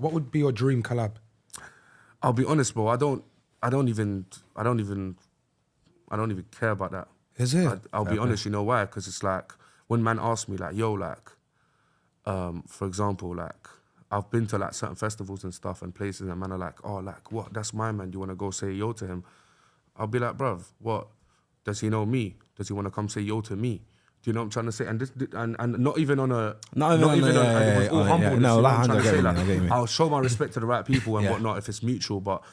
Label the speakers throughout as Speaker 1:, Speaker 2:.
Speaker 1: What would be your dream collab?
Speaker 2: I'll be honest, bro. I don't even care about that.
Speaker 1: Is it?
Speaker 2: I'll be honest. You know why? Because it's like when man asks me like, yo, like, for example, like I've been to like certain festivals and stuff and places, and man are like, oh, like what? That's my man. Do you want to go say yo to him? I'll be like, bruv, what? Does he know me? Does he want to come say yo to me? Do you know what I'm trying to say? And this, and not even on a,
Speaker 1: not even on,
Speaker 2: and with all humbleness.
Speaker 1: No,
Speaker 2: you know
Speaker 1: like,
Speaker 2: what I'm trying to say? Like,
Speaker 1: I'll
Speaker 2: I'll show my respect to the right people and whatnot if it's mutual, but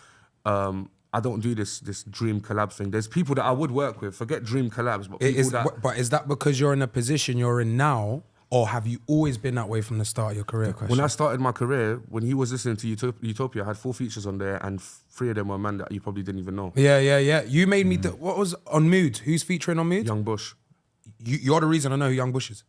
Speaker 2: I don't do this dream collab thing. There's people that I would work with. Forget dream collabs, but people
Speaker 1: But is that because you're in a position you're in now, or have you always been that way from the start of your career?
Speaker 2: When I started my career, when he was listening to Utopia, I had 4 features on there, and 3 of them were a man that you probably didn't even know.
Speaker 1: Yeah. You made me. What was on Mood? Who's featuring on Mood?
Speaker 2: Young Bush.
Speaker 1: You're the reason I know who Young Bush is,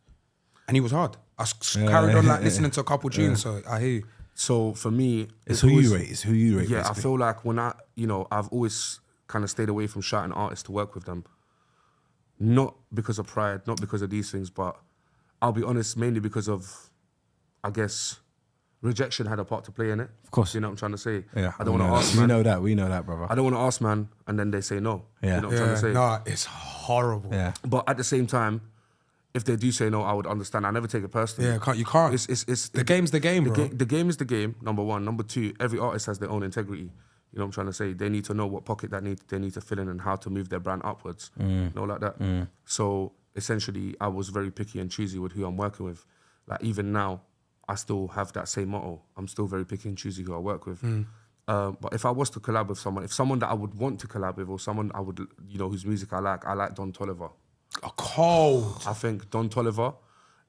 Speaker 1: and he was hard. I carried on like listening to a couple tunes, so I hear you.
Speaker 2: So for me,
Speaker 3: it's who you rate. It's who you rate.
Speaker 2: Yeah,
Speaker 3: basically.
Speaker 2: I feel like when I've always kind of stayed away from shouting artists to work with them. Not because of pride, not because of these things, but I'll be honest, mainly because of, I guess, rejection had a part to play in it.
Speaker 3: Of course.
Speaker 2: You know what I'm trying to say?
Speaker 3: Yeah.
Speaker 2: I don't want to ask, man.
Speaker 3: We know that, brother.
Speaker 2: I don't want to ask, man, and then they say no.
Speaker 3: Yeah.
Speaker 2: You know what I'm trying to say?
Speaker 1: No, it's horrible.
Speaker 3: Yeah.
Speaker 2: But at the same time, if they do say no, I would understand. I never take it personally.
Speaker 1: Yeah, you can't.
Speaker 2: It's
Speaker 1: the game's the game, bro.
Speaker 2: The game is the game, number one. Number two, every artist has their own integrity. You know what I'm trying to say? They need to know what pocket they need to fill in and how to move their brand upwards. You know, like that. So essentially, I was very picky and choosy with who I'm working with. Like even now, I still have that same motto. I'm still very picky and choosy who I work with. But if I was to collab with someone that I would want to collab with, or someone I would, whose music I like Don Toliver.
Speaker 1: Cold.
Speaker 2: I think Don Toliver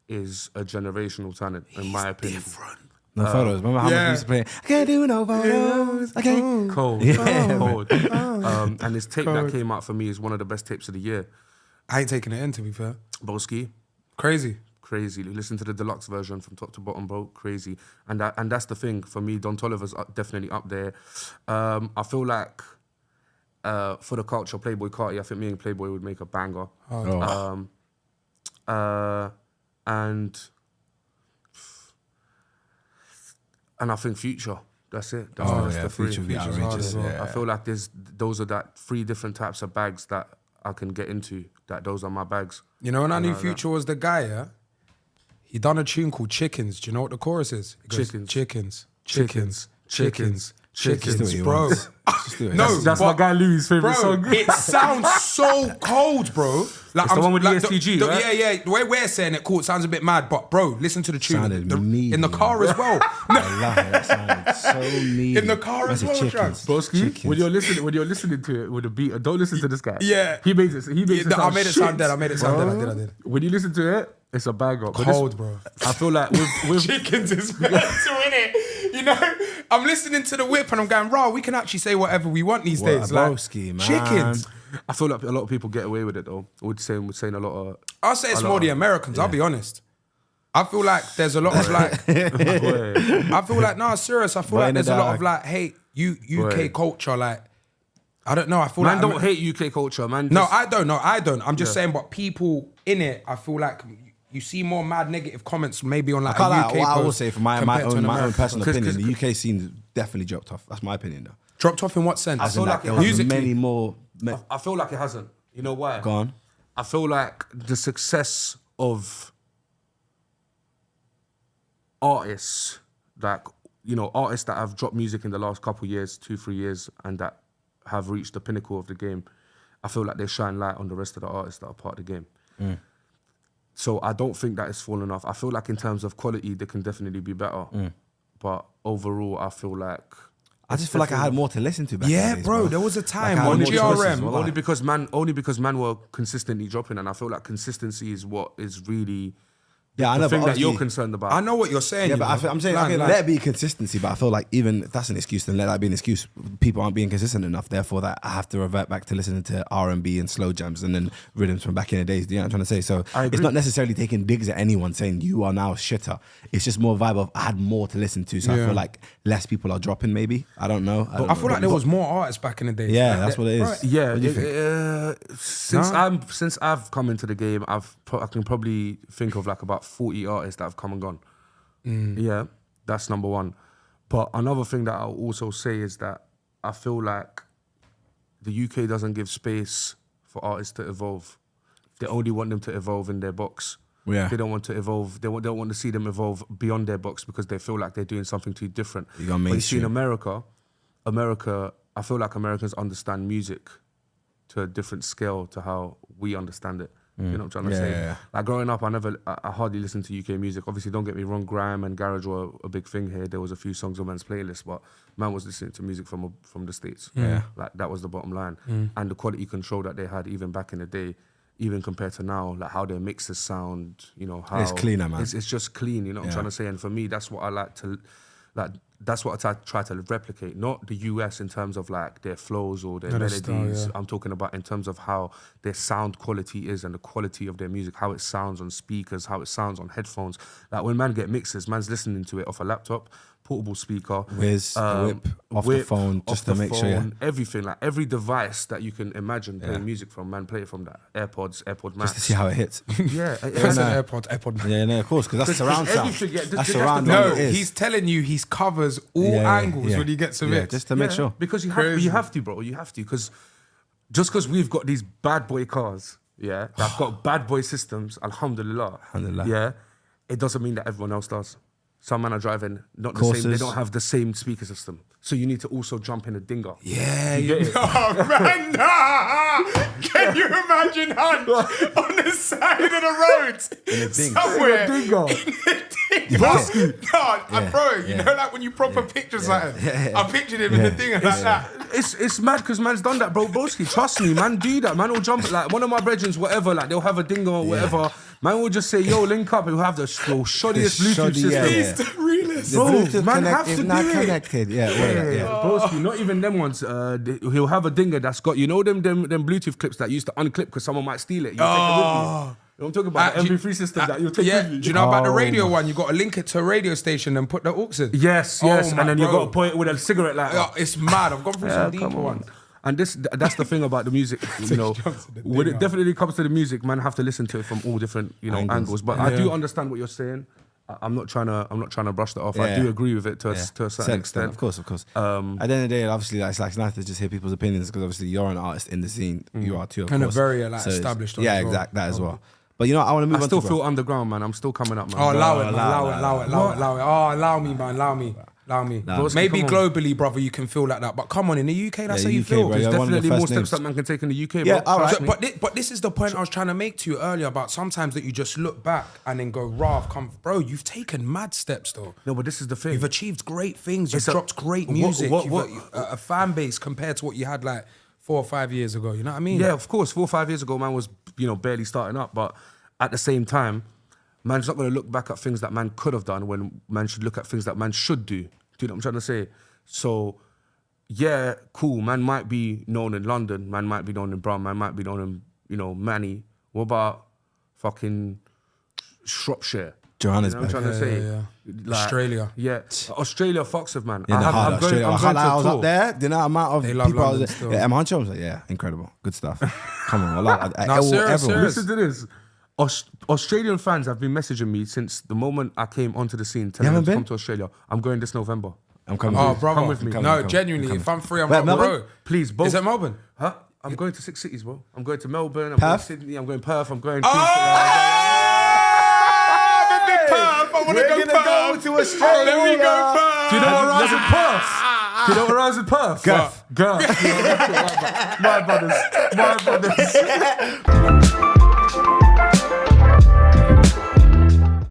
Speaker 2: is a generational talent, in my opinion.
Speaker 1: Different.
Speaker 3: No photos. Remember how much we used to play? I can't do no photos. Okay.
Speaker 2: Cold.
Speaker 3: Yeah.
Speaker 2: Cold. And his tape that came out for me is one of the best tapes of the year.
Speaker 1: I ain't taking it in, to be fair.
Speaker 2: Broski.
Speaker 1: Crazy.
Speaker 2: Listen to the deluxe version from top to bottom, bro. Crazy. And that's the thing for me. Don Toliver's definitely up there. I feel like for the culture, Playboy Carti, I think me and Playboy would make a banger. And I think Future. That's it. That's the three.
Speaker 3: Future would be outrageous.
Speaker 2: I feel like those are that 3 different types of bags that I can get into. That those are my bags.
Speaker 1: You know, when I knew Future was the guy, yeah? He done a tune called Chickens. Do you know what the chorus is? It goes,
Speaker 2: Chickens.
Speaker 1: Chickens, bro. No,
Speaker 2: that's my guy Louis' favorite song.
Speaker 1: It sounds so cold, bro. Like,
Speaker 2: it's the one with ESTG, right?
Speaker 1: Yeah. The way we're saying it, cool, it sounds a bit mad, but bro, listen to the tune. In the car as well.
Speaker 3: That sounded so mean.
Speaker 1: In the car as well,
Speaker 2: Broski, when you're listening to it with a beat, don't listen to this guy.
Speaker 1: Yeah.
Speaker 2: He makes it sound
Speaker 1: I made it sound dead. I did.
Speaker 2: When you listen to it, it's a banger.
Speaker 1: Cold, bro.
Speaker 2: I feel like with
Speaker 1: Chickens is mental, innit? You know, I'm listening to the whip and I'm going, raw, we can actually say whatever we want these days. Like,
Speaker 3: man.
Speaker 1: Chickens.
Speaker 2: I feel like a lot of people get away with it though. We're saying a lot of.
Speaker 1: I'll say it's more the Americans, I'll be honest. I feel like there's a lot of like, I feel like, no, serious. I feel like there's a lot of like, hate UK culture. Like, I don't know. I feel
Speaker 2: man
Speaker 1: like.
Speaker 2: don't hate UK culture, man.
Speaker 1: No, I don't. I'm just saying, but people in it, I feel like you see more mad negative comments maybe on like a UK
Speaker 3: What I will
Speaker 1: post
Speaker 3: say from my own personal opinion, the UK scene definitely dropped off. That's my opinion though.
Speaker 1: Dropped off in what sense?
Speaker 2: I feel like
Speaker 3: there was many more.
Speaker 2: I feel like it hasn't. You know why?
Speaker 3: Go on.
Speaker 2: I feel like the success of artists, like, artists that have dropped music in the last couple of years, 2-3 years, and that have reached the pinnacle of the game, I feel like they shine light on the rest of the artists that are part of the game. So I don't think that it's fallen off. I feel like in terms of quality, they can definitely be better. But overall, I feel like...
Speaker 3: I just feel like I had more to listen to back in the days,
Speaker 1: bro. There was a time
Speaker 3: Like,
Speaker 1: on
Speaker 3: more choices,
Speaker 1: GRM.
Speaker 3: well,
Speaker 2: only because man were consistently dropping, and I feel like consistency is what is really
Speaker 3: I know,
Speaker 2: the thing
Speaker 3: but
Speaker 2: that you're
Speaker 3: obviously-
Speaker 2: concerned about.
Speaker 1: I know what you're saying.
Speaker 3: Yeah,
Speaker 1: you
Speaker 3: but
Speaker 1: know.
Speaker 3: I'm saying,
Speaker 1: Like,
Speaker 3: let it be consistency, but I feel like even if that's an excuse, then let that be an excuse. People aren't being consistent enough, therefore that I have to revert back to listening to R&B and slow jams and then rhythms from back in the days. Do you know what I'm trying to say? So it's not necessarily taking digs at anyone saying you are now shitter. It's just more vibe of I had more to listen to, so I feel like less people are dropping maybe. I don't know.
Speaker 1: I feel like there was more artists back in the day.
Speaker 3: Yeah,
Speaker 1: like
Speaker 3: that's what it is.
Speaker 1: Right.
Speaker 2: Yeah,
Speaker 3: What do you think?
Speaker 2: since I've come into the game, I can probably think of like about 40 artists that have come and gone. Yeah, that's number one. But another thing that I'll also say is that I feel like the UK doesn't give space for artists to evolve. They only want them to evolve in their box.
Speaker 3: Yeah.
Speaker 2: They don't want to evolve. They don't want to see them evolve beyond their box because they feel like they're doing something too different.
Speaker 3: You
Speaker 2: but you see in America, I feel like Americans understand music to a different scale to how we understand it. You know what I'm trying to say?
Speaker 3: Yeah.
Speaker 2: Like growing up, I hardly listened to UK music. Obviously, don't get me wrong, grime and garage were a big thing here. There was a few songs on man's playlist, but man was listening to music from the States.
Speaker 3: Yeah.
Speaker 2: Like that was the bottom line. And the quality control that they had even back in the day, even compared to now, like how their mixes sound, you know, how
Speaker 3: it's cleaner, man.
Speaker 2: It's just clean, you know what I'm trying to say? And for me, that's what I like to, like, that's what I try to replicate, not the US in terms of like their flows or their melodies.
Speaker 1: Style,
Speaker 2: I'm talking about in terms of how their sound quality is and the quality of their music, how it sounds on speakers, how it sounds on headphones. Like when man get mixes, man's listening to it off a laptop, portable speaker,
Speaker 3: Whiz, whip, the phone, just to make sure. Yeah.
Speaker 2: Everything, like every device that you can imagine playing music from, man, play it from that. AirPod Max.
Speaker 3: Just to see how it hits.
Speaker 2: Yeah.
Speaker 1: AirPod Max.
Speaker 3: Yeah, no, of course, because that's surround sound. That's surround
Speaker 1: No,
Speaker 3: sound.
Speaker 1: he's telling you he covers all angles when he gets a mix.
Speaker 3: Just to make sure.
Speaker 2: Because you have to, bro. You have to, because just because we've got these bad boy cars, that got bad boy systems, alhamdulillah, it doesn't mean that everyone else does. Some men are driving not the same. They don't have the same speaker system, so you need to also jump in a dinger.
Speaker 1: Yeah,
Speaker 2: you get it?
Speaker 1: Oh man, can you imagine Hunt on the side of the road
Speaker 3: In a ding.
Speaker 1: somewhere?
Speaker 2: In a dinger.
Speaker 1: Bro, you know, like when you proper picture something. I pictured him in the dinger like that.
Speaker 2: It's mad because man's done that, bro. Broski, trust me, man, do that. Man will jump, like one of my brethrens, whatever, like they'll have a dinger or whatever. Man will just say, yo, link up, and we'll have the shoddiest Bluetooth system.
Speaker 1: He's the realest.
Speaker 3: Bro,
Speaker 2: man have to
Speaker 3: not
Speaker 2: do it.
Speaker 3: connected.
Speaker 2: Broski, not even them ones. He'll have a dinger that's got, you know, them Bluetooth clips that used to unclip because someone might steal it. You take it with you. I'm talking about the MP3 system that you'll take with you.
Speaker 1: Do you know about the radio one? You got to link it to a radio station and put the aux in.
Speaker 2: Yes, and then you got to point it with a cigarette lighter.
Speaker 1: It's mad. I've gone through some deeper ones.
Speaker 2: And that's the thing about the music, you know. When it definitely comes to the music, man, have to listen to it from all different, you know, angles. But I do understand what you're saying. I'm not trying to brush that off. I do agree with it to a certain extent.
Speaker 3: Of course. At the end of the day, obviously, it's like nice to just hear people's opinions because obviously you're an artist in the scene. You are too, of
Speaker 1: and
Speaker 3: course.
Speaker 1: a very established.
Speaker 3: Yeah, exactly that as well. But you know, I want to move on.
Speaker 2: I still feel underground, man. I'm still coming up, man.
Speaker 1: Oh, allow it. Oh, allow me, man. Allow me. Maybe globally, brother, you can feel like that. But come on, in the UK, that's how you feel.
Speaker 3: Bro,
Speaker 2: There's definitely more steps that man can take in the UK, bro.
Speaker 3: All right.
Speaker 1: But this is the point I was trying to make to you earlier about sometimes that you just look back and then go, bro, you've taken mad steps though.
Speaker 2: No, but this is the thing.
Speaker 1: You've achieved great things. You've dropped great music. You've got a fan base compared to what you had like 4 or 5 years ago. You know what I mean?
Speaker 2: Yeah, of course. 4 or 5 years ago, man was, you know, barely starting up. But at the same time, man's not going to look back at things that man could have done when man should look at things that man should do. Do you know what I'm trying to say? So, yeah, cool. Man might be known in London. Man might be known in Brum. Man might be known in, you know, Manny. What about fucking Shropshire?
Speaker 3: Johannesburg.
Speaker 2: You know what I'm trying to say?
Speaker 1: Yeah.
Speaker 2: Like,
Speaker 1: Australia.
Speaker 2: Yeah. Australia fucks with, man.
Speaker 3: Yeah,
Speaker 2: I'm going
Speaker 3: I was
Speaker 2: to
Speaker 3: up there. The amount of
Speaker 1: love
Speaker 3: people I was
Speaker 1: London
Speaker 3: there.
Speaker 1: still.
Speaker 3: Yeah, M Huncho was like, yeah, incredible. Good stuff. Come on.
Speaker 1: serious.
Speaker 2: Listen to this. Australian fans have been messaging me since the moment I came onto the scene, telling them to come to Australia. I'm going this November.
Speaker 3: I'm coming.
Speaker 1: Oh, brother.
Speaker 2: Come with me.
Speaker 1: Genuinely, if I'm free, I'm
Speaker 3: Wait,
Speaker 1: on
Speaker 3: Melbourne?
Speaker 1: the road.
Speaker 2: Please, both.
Speaker 1: Is it Melbourne?
Speaker 2: Huh? I'm going to 6 cities, bro. I'm going to Melbourne. I'm
Speaker 3: Perth?
Speaker 2: going to Sydney. I'm going Perth. I'm going.
Speaker 1: Perth. I want to go Perth.
Speaker 3: to Australia.
Speaker 1: Let me go Perth.
Speaker 2: Do you know what rhymes with Perth? Do you know what rhymes with Perth?
Speaker 3: Guff.
Speaker 2: My brothers.